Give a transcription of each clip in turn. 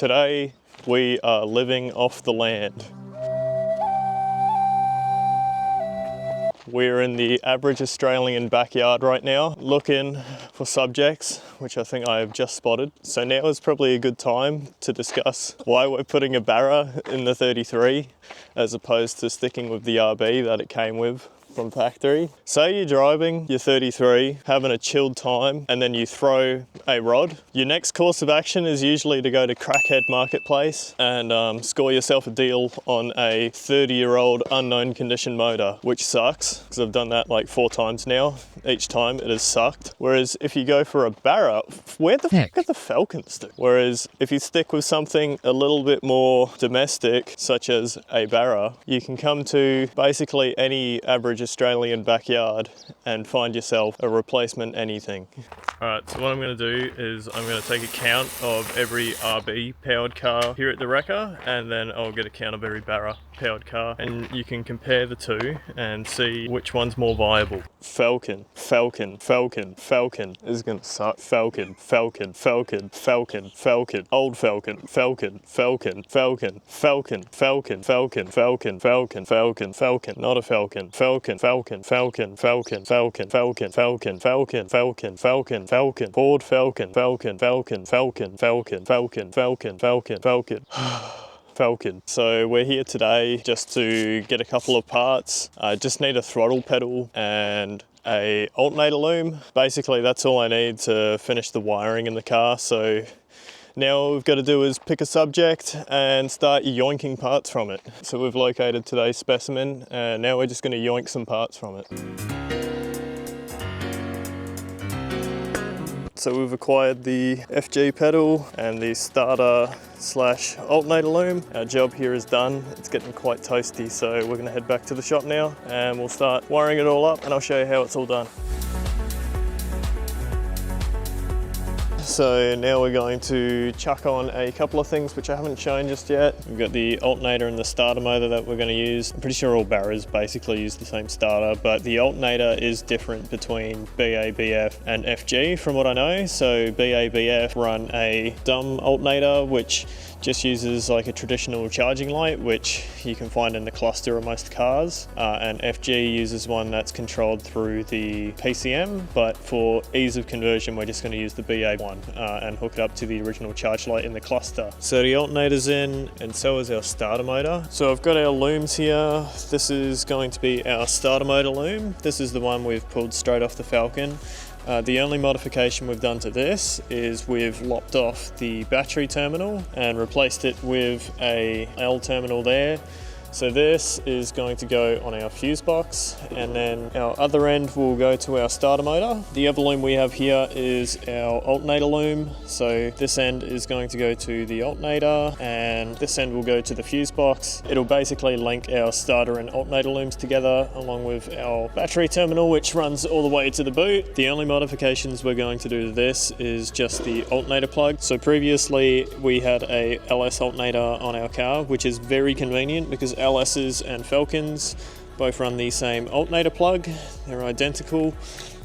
Today we are living off the land. We're in the average Australian backyard right now, looking for subjects, which I think I have just spotted. So now is probably a good time to discuss why we're putting a BARRA in the 33 as opposed to sticking with the RB that it came with from factory. Say you're driving your 33, having a chilled time, and then you throw a rod. Your next course of action is usually to go to Crackhead Marketplace and score yourself a deal on a 30-year-old unknown condition motor, which sucks, because I've done that like 4 times now. Each time it has sucked. Whereas if you go for a BARRA, where the fuck are the Falcons do? Whereas if you stick with something a little bit more domestic, such as a BARRA, you can come to basically any average Australian backyard and find yourself a replacement anything. Alright, so what I'm going to do is I'm going to take a count of every RB powered car here at the wrecker, and then I'll get a count of every BARRA powered car, and you can compare the two and see which one's more viable. Falcon, Falcon, Falcon, Falcon is going to suck. Falcon, Falcon, Falcon, Falcon, Falcon, old Falcon, Falcon, Falcon, Falcon, Falcon, Falcon, Falcon, Falcon, Falcon, Falcon, Falcon, not a Falcon, Falcon, Falcon, Falcon, Falcon, Falcon, Falcon, Falcon, Falcon, Falcon, Falcon, Falcon, Ford Falcon, Falcon, Falcon, Falcon, Falcon, Falcon, Falcon, Falcon, Falcon. Falcon. So we're here today just to get a couple of parts. I just need a throttle pedal and a alternator loom. Basically that's all I need to finish the wiring in the car. So now all we've got to do is pick a subject and start yoinking parts from it. So we've located today's specimen and now we're just going to yoink some parts from it. So we've acquired the FG pedal and the starter / alternator loom. Our job here is done. It's getting quite toasty, so we're going to head back to the shop now and we'll start wiring it all up and I'll show you how it's all done. So now we're going to chuck on a couple of things which I haven't shown just yet. We've got the alternator and the starter motor that we're going to use. I'm pretty sure all BARRAs basically use the same starter, but the alternator is different between BABF and FG from what I know. So BABF run a dumb alternator which just uses like a traditional charging light, which you can find in the cluster of most cars, and FG uses one that's controlled through the PCM, but for ease of conversion we're just going to use the BA one and hook it up to the original charge light in the cluster. So the alternator's in and so is our starter motor. So I've got our looms here. This is going to be our starter motor loom. This is the one we've pulled straight off the Falcon. The only modification we've done to this is we've lopped off the battery terminal and replaced it with a L terminal there. So this is going to go on our fuse box, and then our other end will go to our starter motor. The other loom we have here is our alternator loom. So this end is going to go to the alternator and this end will go to the fuse box. It'll basically link our starter and alternator looms together along with our battery terminal, which runs all the way to the boot. The only modifications we're going to do to this is just the alternator plug. So previously we had a LS alternator on our car, which is very convenient because LS's and Falcons both run the same alternator plug. They're identical.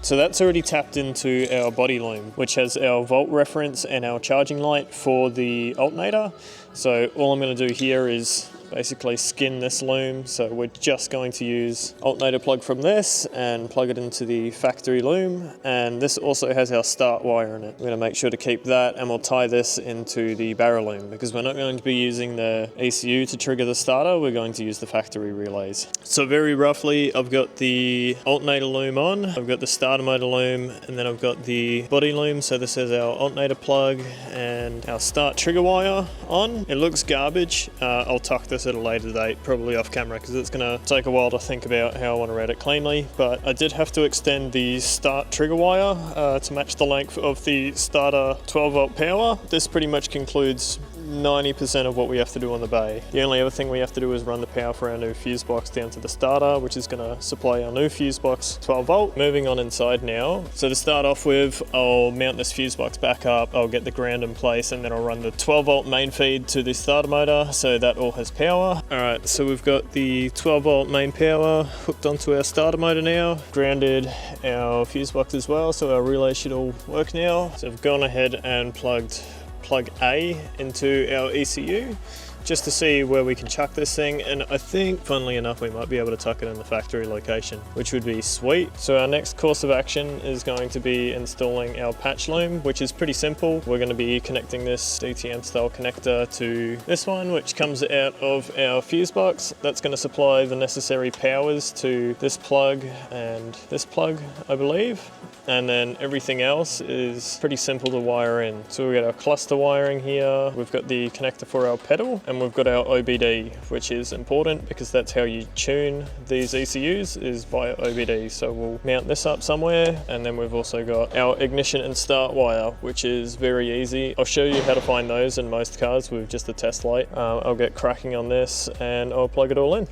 So that's already tapped into our body loom, which has our volt reference and our charging light for the alternator. So all I'm going to do here is basically skin this loom. So we're just going to use alternator plug from this and plug it into the factory loom, and this also has our start wire in it. We're going to make sure to keep that, and we'll tie this into the BARRA loom because we're not going to be using the ECU to trigger the starter. We're going to use the factory relays. So very roughly I've got the alternator loom on, I've got the starter motor loom, and then I've got the body loom. So this is our alternator plug and our start trigger wire on. It looks garbage. I'll tuck this at a later date, probably off camera, because it's going to take a while to think about how I want to route it cleanly. But I did have to extend the start trigger wire to match the length of the starter 12 volt power. This pretty much concludes 90% of what we have to do on the bay. The only other thing we have to do is run the power for our new fuse box down to the starter, which is going to supply our new fuse box 12 volt. Moving on inside now. So to start off with, I'll mount this fuse box back up, I'll get the ground in place, and then I'll run the 12 volt main feed to the starter motor so that all has power. Alright, so we've got the 12 volt main power hooked onto our starter motor now, grounded our fuse box as well, so our relay should all work now. So I've gone ahead and plugged plug A into our ECU, just to see where we can chuck this thing, and I think, funnily enough, we might be able to tuck it in the factory location, which would be sweet. So our next course of action is going to be installing our patch loom, which is pretty simple. We're going to be connecting this DTM style connector to this one, which comes out of our fuse box. That's going to supply the necessary powers to this plug and this plug, I believe. And then everything else is pretty simple to wire in. So we've got our cluster wiring here, we've got the connector for our pedal, and we've got our OBD, which is important because that's how you tune these ECUs, is via OBD. So we'll mount this up somewhere, and then we've also got our ignition and start wire, which is very easy. I'll show you how to find those in most cars with just a test light. I'll get cracking on this and I'll plug it all in.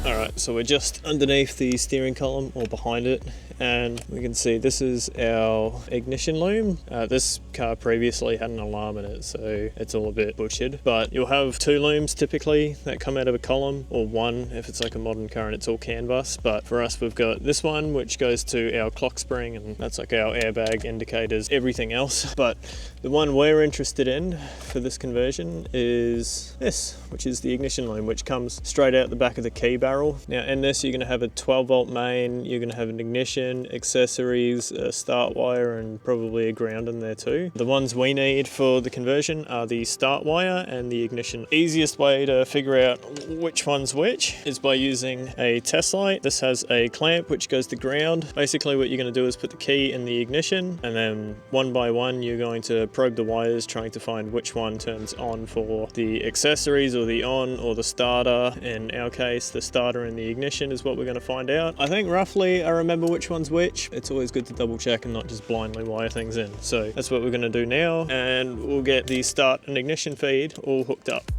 Alright, so we're just underneath the steering column, or behind it, and we can see this is our ignition loom. This car previously had an alarm in it, so it's all a bit butchered, but you'll have two looms typically that come out of a column, or one if it's like a modern car and it's all CAN bus. But for us, we've got this one which goes to our clock spring, and that's like our airbag, indicators, everything else. But the one we're interested in for this conversion is this, which is the ignition loom, which comes straight out the back of the key barrel. Now in this, you're going to have a 12-volt main, you're going to have an ignition, accessories, a start wire, and probably a ground in there too. The ones we need for the conversion are the start wire and the ignition. Easiest way to figure out which one's which is by using a test light. This has a clamp which goes to ground. Basically what you're going to do is put the key in the ignition, and then one by one you're going to probe the wires, trying to find which one turns on for the accessories, or the on, or the starter. In our case, the starter and the ignition is what we're going to find out. I think roughly I remember which one's which. It's always good to double check and not just blindly wire things in. So that's what we're going to do now, and we'll get the start and ignition feed all hooked up.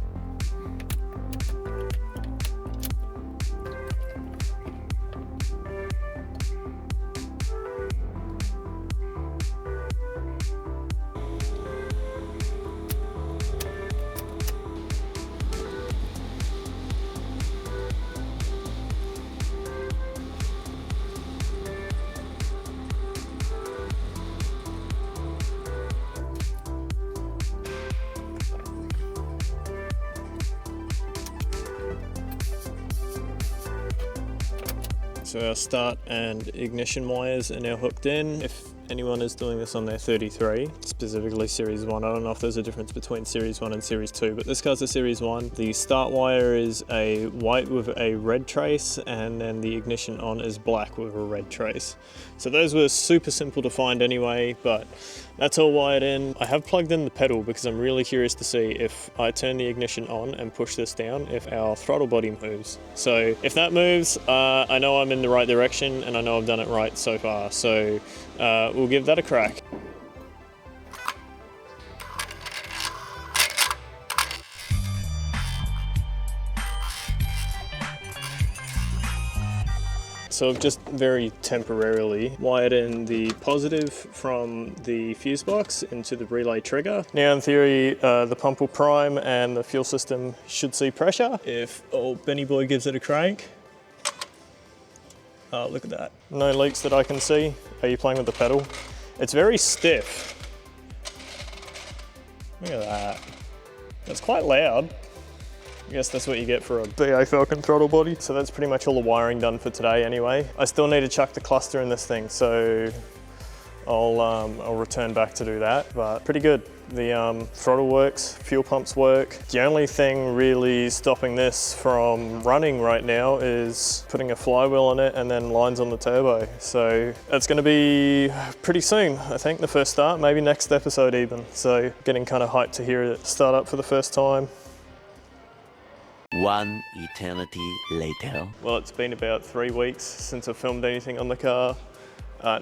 So our start and ignition wires are now hooked in. If anyone is doing this on their 33, specifically Series 1, I don't know if there's a difference between Series 1 and Series 2, but this car's a Series 1. The start wire is a white with a red trace, and then the ignition on is black with a red trace. So those were super simple to find anyway, but that's all wired in. I have plugged in the pedal because I'm really curious to see if I turn the ignition on and push this down, if our throttle body moves. So if that moves, I know I'm in the right direction, and I know I've done it right so far. So we'll give that a crack. So I've just very temporarily wired in the positive from the fuse box into the relay trigger. Now in theory, the pump will prime and the fuel system should see pressure if old Benny boy gives it a crank. Oh, look at that. No leaks that I can see. Are you playing with the pedal? It's very stiff. Look at that. It's quite loud. I guess that's what you get for a BA Falcon throttle body. So that's pretty much all the wiring done for today anyway. I still need to chuck the cluster in this thing, so I'll return back to do that, but pretty good. The throttle works, fuel pumps work. The only thing really stopping this from running right now is putting a flywheel on it and then lines on the turbo. So that's gonna be pretty soon, I think, the first start, maybe next episode even. So getting kind of hyped to hear it start up for the first time. One eternity later. Well, it's been about 3 weeks since I filmed anything on the car.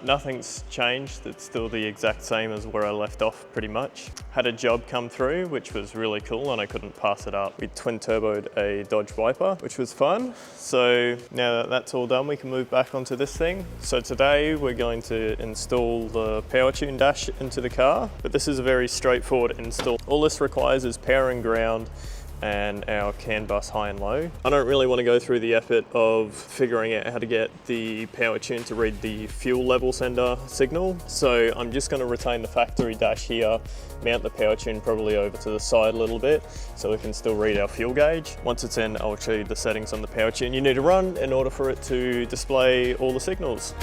Nothing's changed, it's still the exact same as where I left off pretty much. Had a job come through, which was really cool, and I couldn't pass it up. We twin turboed a Dodge Viper, which was fun. So now that that's all done, we can move back onto this thing. So today we're going to install the power tune dash into the car, but this is a very straightforward install. All this requires is power and ground and our CAN bus high and low. I don't really want to go through the effort of figuring out how to get the power tune to read the fuel level sender signal. So I'm just going to retain the factory dash here, mount the power tune probably over to the side a little bit so we can still read our fuel gauge. Once it's in, I'll show you the settings on the power tune you need to run in order for it to display all the signals.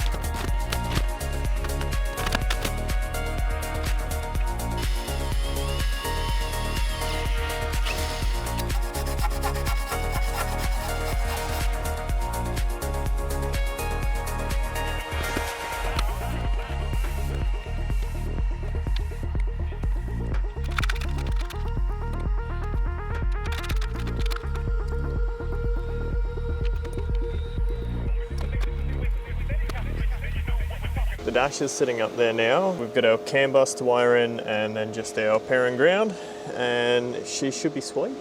The dash is sitting up there now. We've got our CAN bus to wire in and then just our power and ground, and she should be sweet.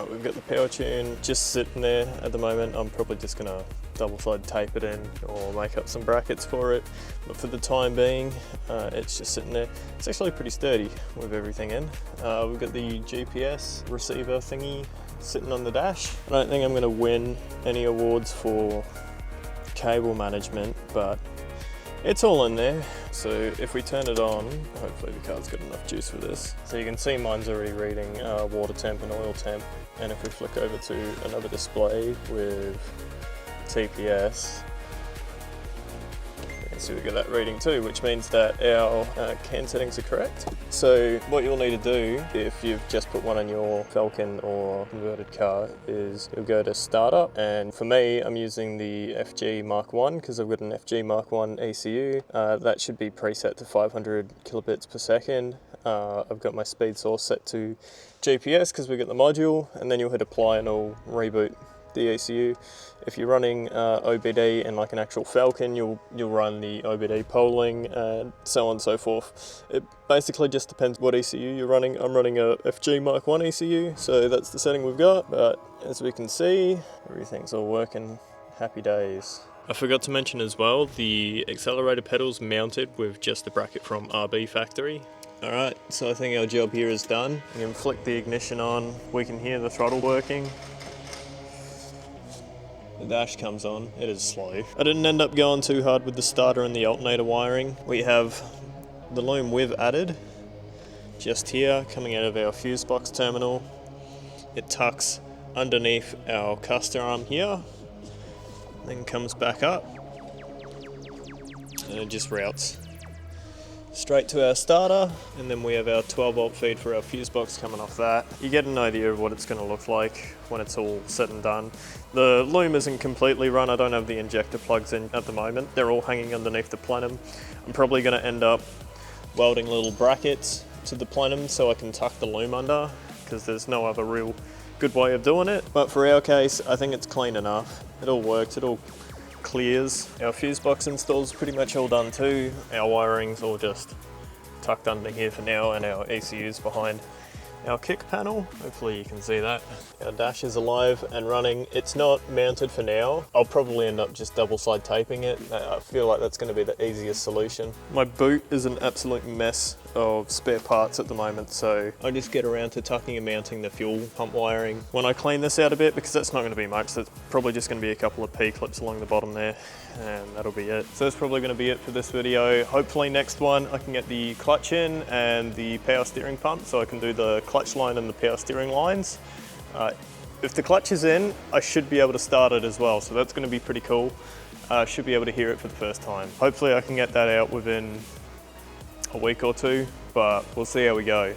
We've got the power tune just sitting there at the moment. I'm probably just gonna double side tape it in or make up some brackets for it. But for the time being, it's just sitting there. It's actually pretty sturdy with everything in. We've got the GPS receiver thingy sitting on the dash. I don't think I'm gonna win any awards for cable management, but it's all in there. So if we turn it on, hopefully the car's got enough juice for this. So you can see mine's already reading water temp and oil temp. And if we flick over to another display with TPS, so we've got that reading too, which means that our CAN settings are correct. So what you'll need to do if you've just put one on your Falcon or converted car is you'll go to startup, and for me I'm using the FG Mark 1 because I've got an FG Mark 1 ECU. That should be preset to 500 kilobits per second. I've got my speed source set to GPS because we got the module, and then you'll hit apply and it'll reboot the ECU. If you're running OBD in like an actual Falcon, you'll run the OBD polling and so on and so forth. It basically just depends what ECU you're running. I'm running a FG Mark 1 ECU, so that's the setting we've got. But as we can see, everything's all working. Happy days. I forgot to mention as well, the accelerator pedal's mounted with just the bracket from RB Factory. Alright, so I think our job here is done. We can flick the ignition on, we can hear the throttle working. The dash comes on, it is slow. I didn't end up going too hard with the starter and the alternator wiring. We have the loom we've added just here, coming out of our fuse box terminal. It tucks underneath our caster arm here, then comes back up, and it just routes straight to our starter, and then we have our 12 volt feed for our fuse box coming off that. You get an idea of what it's going to look like when it's all said and done. The loom isn't completely run. I don't have the injector plugs in at the moment. They're all hanging underneath the plenum. I'm probably going to end up welding little brackets to the plenum so I can tuck the loom under, because there's no other real good way of doing it. But for our case, I think it's clean enough. It all works. It all clears. Our fuse box install's pretty much all done too. Our wiring's all just tucked under here for now, and our ECU's behind our kick panel. Hopefully you can see that. Our dash is alive and running. It's not mounted for now. I'll probably end up just double side taping it. I feel like that's going to be the easiest solution. My boot is an absolute mess of spare parts at the moment, so I just get around to tucking and mounting the fuel pump wiring when I clean this out a bit, because that's not going to be much. That's probably just going to be a couple of P-clips along the bottom there, and that'll be it. So that's probably going to be it for this video. Hopefully next one I can get the clutch in and the power steering pump, so I can do the clutch line and the power steering lines. If the clutch is in, I should be able to start it as well, so that's going to be pretty cool. Should be able to hear it for the first time. Hopefully I can get that out within a week or two, but we'll see how we go.